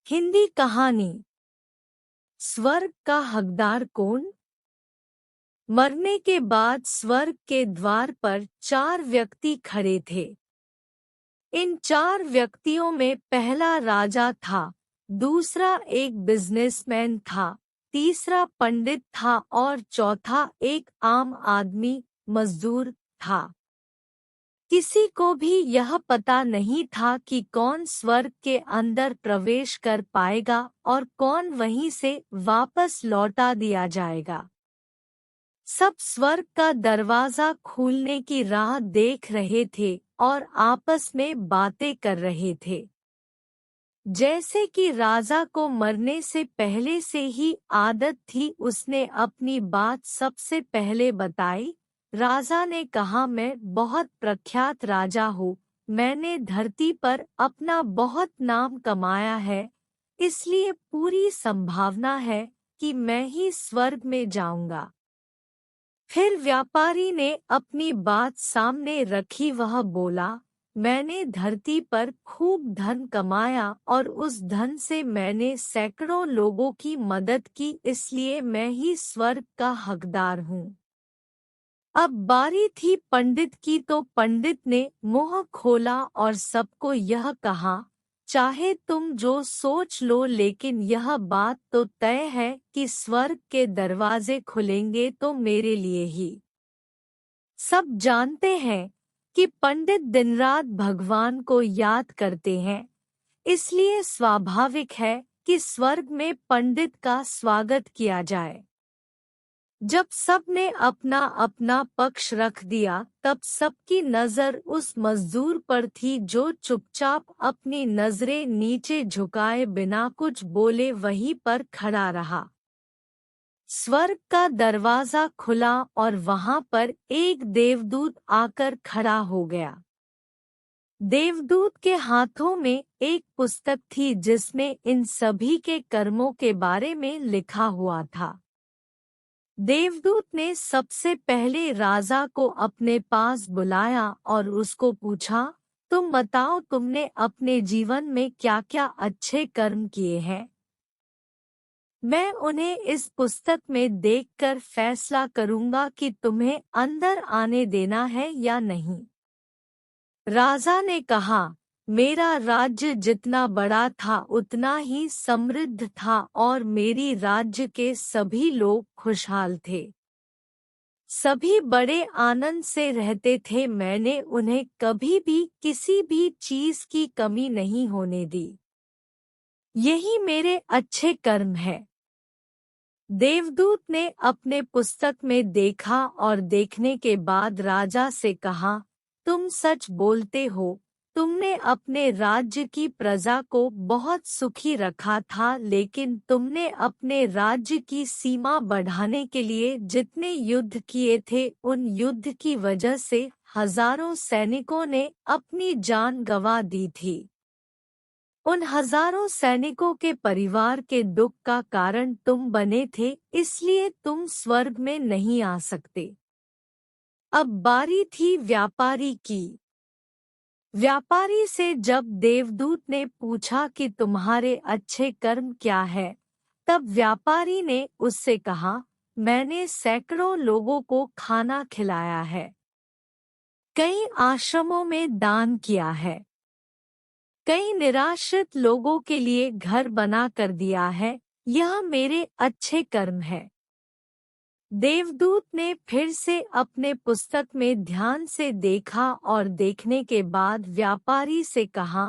हिंदी कहानी। स्वर्ग का हकदार कौन? मरने के बाद स्वर्ग के द्वार पर 4 व्यक्ति खड़े थे। इन 4 व्यक्तियों में पहला राजा था, दूसरा एक बिजनेसमैन था, तीसरा पंडित था और चौथा एक आम आदमी मजदूर था। किसी को भी यह पता नहीं था कि कौन स्वर्ग के अंदर प्रवेश कर पाएगा और कौन वहीं से वापस लौटा दिया जाएगा। सब स्वर्ग का दरवाजा खुलने की राह देख रहे थे और आपस में बातें कर रहे थे। जैसे कि राजा को मरने से पहले से ही आदत थी, उसने अपनी बात सबसे पहले बताई। राजा ने कहा, मैं बहुत प्रख्यात राजा हूँ। मैंने धरती पर अपना बहुत नाम कमाया है, इसलिए पूरी संभावना है कि मैं ही स्वर्ग में जाऊंगा। फिर व्यापारी ने अपनी बात सामने रखी। वह बोला, मैंने धरती पर खूब धन कमाया और उस धन से मैंने सैकड़ों लोगों की मदद की, इसलिए मैं ही स्वर्ग का हकदार हूँ। अब बारी थी पंडित की, तो पंडित ने मुंह खोला और सबको यह कहा, चाहे तुम जो सोच लो, लेकिन यह बात तो तय है कि स्वर्ग के दरवाजे खुलेंगे तो मेरे लिए ही। सब जानते हैं कि पंडित दिन रात भगवान को याद करते हैं, इसलिए स्वाभाविक है कि स्वर्ग में पंडित का स्वागत किया जाए। जब सब ने अपना अपना पक्ष रख दिया, तब सबकी नजर उस मजदूर पर थी जो चुपचाप अपनी नजरें नीचे झुकाए बिना कुछ बोले वहीं पर खड़ा रहा। स्वर्ग का दरवाजा खुला और वहां पर एक देवदूत आकर खड़ा हो गया। देवदूत के हाथों में एक पुस्तक थी जिसमें इन सभी के कर्मों के बारे में लिखा हुआ था। देवदूत ने सबसे पहले राजा को अपने पास बुलाया और उसको पूछा, तुम बताओ, तुमने अपने जीवन में क्या-क्या अच्छे कर्म किए हैं? मैं उन्हें इस पुस्तक में देखकर फैसला करूंगा कि तुम्हें अंदर आने देना है या नहीं। राजा ने कहा, मेरा राज्य जितना बड़ा था उतना ही समृद्ध था और मेरी राज्य के सभी लोग खुशहाल थे। सभी बड़े आनंद से रहते थे। मैंने उन्हें कभी भी किसी भी चीज की कमी नहीं होने दी। यही मेरे अच्छे कर्म है। देवदूत ने अपने पुस्तक में देखा और देखने के बाद राजा से कहा, तुम सच बोलते हो। तुमने अपने राज्य की प्रजा को बहुत सुखी रखा था, लेकिन तुमने अपने राज्य की सीमा बढ़ाने के लिए जितने युद्ध किए थे, उन युद्ध की वजह से हजारों सैनिकों ने अपनी जान गंवा दी थी। उन हजारों सैनिकों के परिवार के दुख का कारण तुम बने थे, इसलिए तुम स्वर्ग में नहीं आ सकते। अब बारी थी व्यापारी की। व्यापारी से जब देवदूत ने पूछा कि तुम्हारे अच्छे कर्म क्या है, तब व्यापारी ने उससे कहा, मैंने सैकड़ों लोगों को खाना खिलाया है, कई आश्रमों में दान किया है, कई निराश्रित लोगों के लिए घर बना कर दिया है। यह मेरे अच्छे कर्म है। देवदूत ने फिर से अपने पुस्तक में ध्यान से देखा और देखने के बाद व्यापारी से कहा,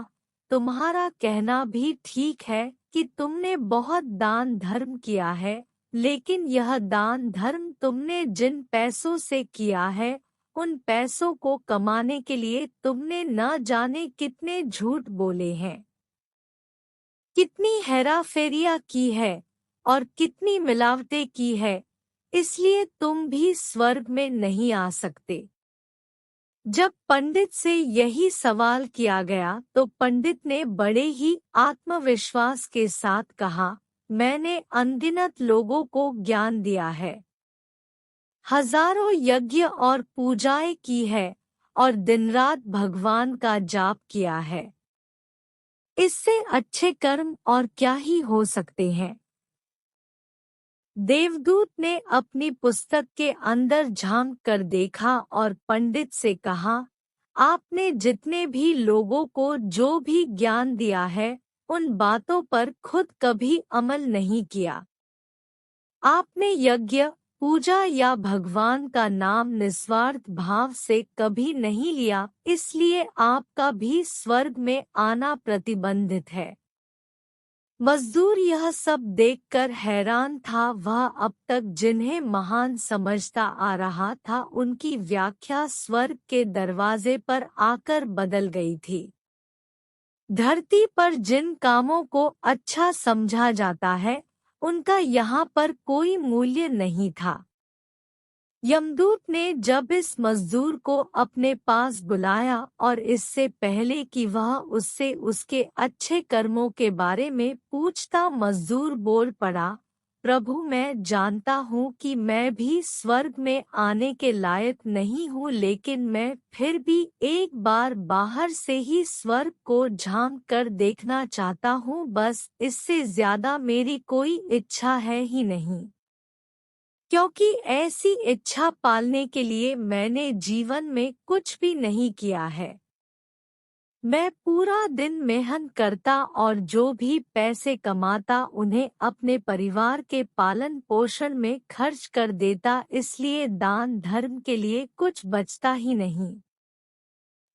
तुम्हारा कहना भी ठीक है कि तुमने बहुत दान धर्म किया है, लेकिन यह दान धर्म तुमने जिन पैसों से किया है, उन पैसों को कमाने के लिए तुमने न जाने कितने झूठ बोले हैं, कितनी हेराफेरियां की है और कितनी मिलावटें की है, इसलिए तुम भी स्वर्ग में नहीं आ सकते। जब पंडित से यही सवाल किया गया तो पंडित ने बड़े ही आत्मविश्वास के साथ कहा, मैंने अनगिनत लोगों को ज्ञान दिया है, हजारों यज्ञ और पूजाएं की है और दिन रात भगवान का जाप किया है। इससे अच्छे कर्म और क्या ही हो सकते हैं। देवदूत ने अपनी पुस्तक के अंदर झांक कर देखा और पंडित से कहा, आपने जितने भी लोगों को जो भी ज्ञान दिया है, उन बातों पर खुद कभी अमल नहीं किया। आपने यज्ञ, पूजा या भगवान का नाम निस्वार्थ भाव से कभी नहीं लिया, इसलिए आपका भी स्वर्ग में आना प्रतिबंधित है। मजदूर यह सब देखकर हैरान था। वह अब तक जिन्हें महान समझता आ रहा था, उनकी व्याख्या स्वर्ग के दरवाजे पर आकर बदल गई थी। धरती पर जिन कामों को अच्छा समझा जाता है, उनका यहाँ पर कोई मूल्य नहीं था। यमदूत ने जब इस मजदूर को अपने पास बुलाया और इससे पहले कि वह उससे उसके अच्छे कर्मों के बारे में पूछता, मजदूर बोल पड़ा, प्रभु, मैं जानता हूँ कि मैं भी स्वर्ग में आने के लायक नहीं हूँ, लेकिन मैं फिर भी एक बार बाहर से ही स्वर्ग को झांक कर देखना चाहता हूँ। बस इससे ज्यादा मेरी कोई इच्छा है ही नहीं, क्योंकि ऐसी इच्छा पालने के लिए मैंने जीवन में कुछ भी नहीं किया है। मैं पूरा दिन मेहनत करता और जो भी पैसे कमाता उन्हें अपने परिवार के पालन पोषण में खर्च कर देता, इसलिए दान धर्म के लिए कुछ बचता ही नहीं।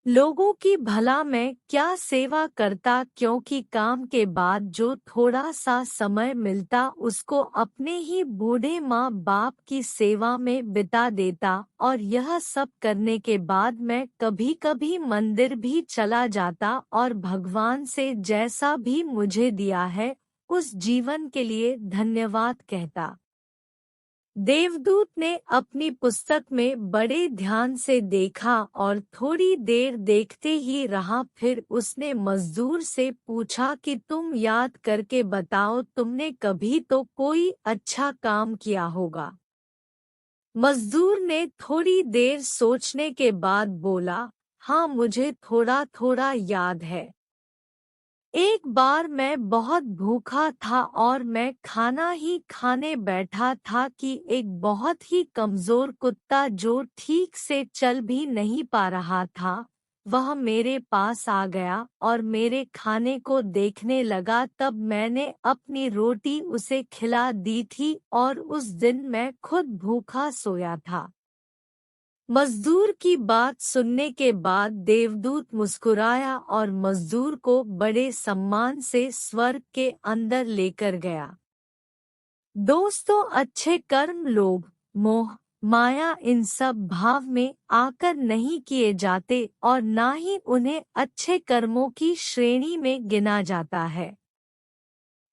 लोगों की भला मैं क्या सेवा करता, क्योंकि काम के बाद जो थोड़ा सा समय मिलता उसको अपने ही बूढ़े माँ बाप की सेवा में बिता देता, और यह सब करने के बाद मैं कभी कभी मंदिर भी चला जाता और भगवान से जैसा भी मुझे दिया है उस जीवन के लिए धन्यवाद कहता। देवदूत ने अपनी पुस्तक में बड़े ध्यान से देखा और थोड़ी देर देखते ही रहा। फिर उसने मजदूर से पूछा कि तुम याद करके बताओ, तुमने कभी तो कोई अच्छा काम किया होगा। मजदूर ने थोड़ी देर सोचने के बाद बोला, हाँ, मुझे थोड़ा थोड़ा याद है। एक बार मैं बहुत भूखा था और मैं खाना ही खाने बैठा था कि एक बहुत ही कमजोर कुत्ता जो ठीक से चल भी नहीं पा रहा था, वह मेरे पास आ गया और मेरे खाने को देखने लगा। तब मैंने अपनी रोटी उसे खिला दी थी और उस दिन मैं खुद भूखा सोया था। मजदूर की बात सुनने के बाद देवदूत मुस्कुराया और मजदूर को बड़े सम्मान से स्वर्ग के अंदर लेकर गया। दोस्तों, अच्छे कर्म लोभ, मोह, माया इन सब भाव में आकर नहीं किए जाते और ना ही उन्हें अच्छे कर्मों की श्रेणी में गिना जाता है।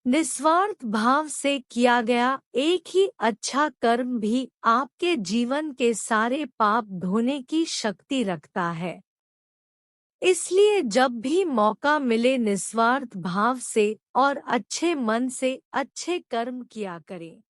निस्वार्थ भाव से किया गया एक ही अच्छा कर्म भी आपके जीवन के सारे पाप धोने की शक्ति रखता है। इसलिए जब भी मौका मिले निस्वार्थ भाव से और अच्छे मन से अच्छे कर्म किया करें।